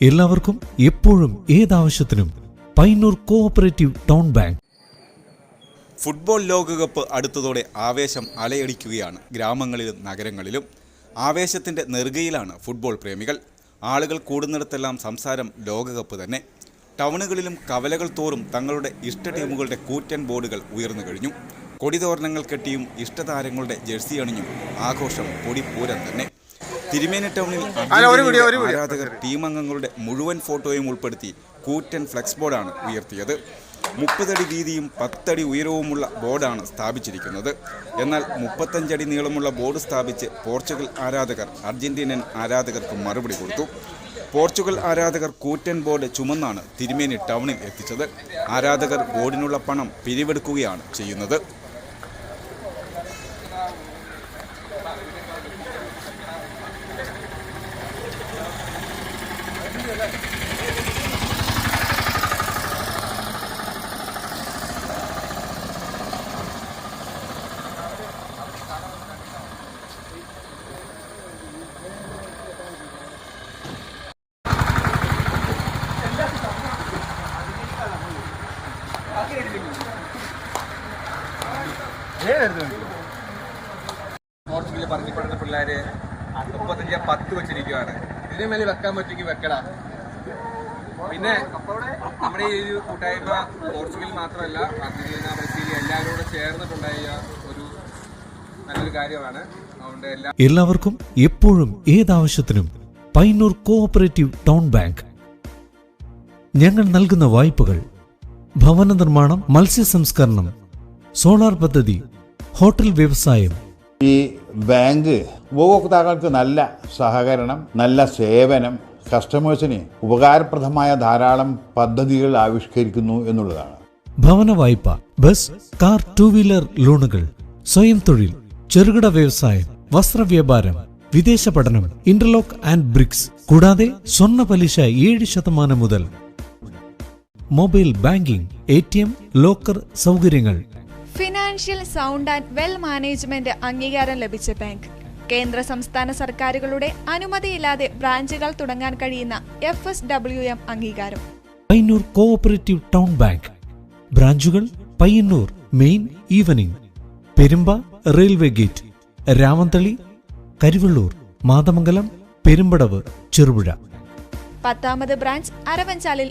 എല്ലാവർക്കും എപ്പോഴും ഏതാവശ്യത്തിനും Payyanur cooperative town bank. Football ലോകകപ്പ് അടുത്തതോടെ ആവേശം അലയടിക്കുകയാണ് ഗ്രാമങ്ങളിലും നഗരങ്ങളിലും. ആവേശത്തിൻ്റെ നെറുകയിലാണ് ഫുട്ബോൾ പ്രേമികൾ. ആളുകൾ കൂടുന്നിടത്തെല്ലാം സംസാരം ലോകകപ്പ് തന്നെ. ടൗണുകളിലും കവലകൾ തോറും തങ്ങളുടെ ഇഷ്ട ടീമുകളുടെ കൂറ്റൻ ബോർഡുകൾ ഉയർന്നു കഴിഞ്ഞു. കൊടിതോരണങ്ങൾ കെട്ടിയും ഇഷ്ടതാരങ്ങളുടെ ജേഴ്സി അണിഞ്ഞും ആഘോഷം പൊടിപ്പൂരം തന്നെ. തിരുമേനി ടൗണിൽ ആരാധകർ ടീമംഗങ്ങളുടെ മുഴുവൻ ഫോട്ടോയും ഉൾപ്പെടുത്തി കൂറ്റൻ ഫ്ലെക്സ് ബോർഡാണ് ഉയർത്തിയത്. 30 അടി വീതിയും 10 അടി ഉയരവുമുള്ള ബോർഡാണ് സ്ഥാപിച്ചിരിക്കുന്നത്. എന്നാൽ 35 അടി നീളമുള്ള ബോർഡ് സ്ഥാപിച്ച് പോർച്ചുഗൽ ആരാധകർ അർജന്റീനൻ ആരാധകർക്ക് മറുപടി കൊടുത്തു. പോർച്ചുഗൽ ആരാധകർ കൂറ്റൻ ബോർഡ് ചുമന്നാണ് തിരുമേനി ടൗണിൽ എത്തിച്ചത്. ആരാധകർ ബോർഡിനുള്ള പണം പിരിവെടുക്കുകയാണ് ചെയ്യുന്നത്. പോർച്ചുഗൽ പറഞ്ഞിപ്പെടുന്ന പിള്ളേര് 35-10 വെച്ചിരിക്കുകയാണ്. ഇതിന് മേലെ വെക്കാൻ പറ്റുമെങ്കിൽ വെക്കടാ. പിന്നെ നമ്മുടെ ഈ ഒരു കൂട്ടായ്മ പോർച്ചുഗൽ മാത്രമല്ല, അർജന്റീന, ബ്രസീൽ എല്ലാവരും കൂടെ ചേർന്നിട്ടുണ്ടായ ഒരു നല്ലൊരു കാര്യമാണ്. അതുകൊണ്ട് എല്ലാവർക്കും എപ്പോഴും ഏതാവശ്യത്തിനും പയ്യന്നൂർ കോഓപ്പറേറ്റീവ് ടൗൺ ബാങ്ക്. ഞങ്ങൾ നൽകുന്ന വായ്പകൾ ഭവന നിർമ്മാണം, മത്സ്യ സംസ്കരണം, സോളാർ പദ്ധതി, ഹോട്ടൽ വ്യവസായം. ഈ ബാങ്ക് ഉപഭോക്താക്കൾക്ക് നല്ല സഹകരണം, നല്ല സേവനം, കസ്റ്റമേഴ്സിന് ഉപകാരപ്രദമായ ധാരാളം പദ്ധതികൾ ആവിഷ്കരിക്കുന്നു എന്നുള്ളതാണ്. ഭവന വായ്പ, ബസ്, കാർ, 2 വീലർ ലോണുകൾ, സ്വയം തൊഴിൽ, ചെറുകിട വ്യവസായം, വസ്ത്രവ്യാപാരം, വിദേശ പഠനം, ഇന്റർലോക്ക് ആൻഡ് ബ്രിക്സ്, കൂടാതെ സ്വർണ്ണ പലിശ 7% മുതൽ. മൊബൈൽ ബാങ്കിംഗ്, ATM, ലോക്കർ സൗകര്യങ്ങൾ. Financial sound and well management അംഗീകാരം ലഭിച്ച ബാങ്ക്. കേന്ദ്ര സംസ്ഥാന സർക്കാരുകളുടെ അനുമതിയില്ലാതെ ബ്രാഞ്ചുകൾ തുടങ്ങാൻ കഴിയുന്ന FSWM അംഗീകാരം. Payyanur cooperative town bank. ബ്രാഞ്ചുകൾ Payyanur main evening, Perumba railway gate, Ramanthali, Karivellur, Mathamangalam, Perumbadavu, Cherupuzha. 10ാമത് ബ്രാഞ്ച് അരവഞ്ചാലിൽ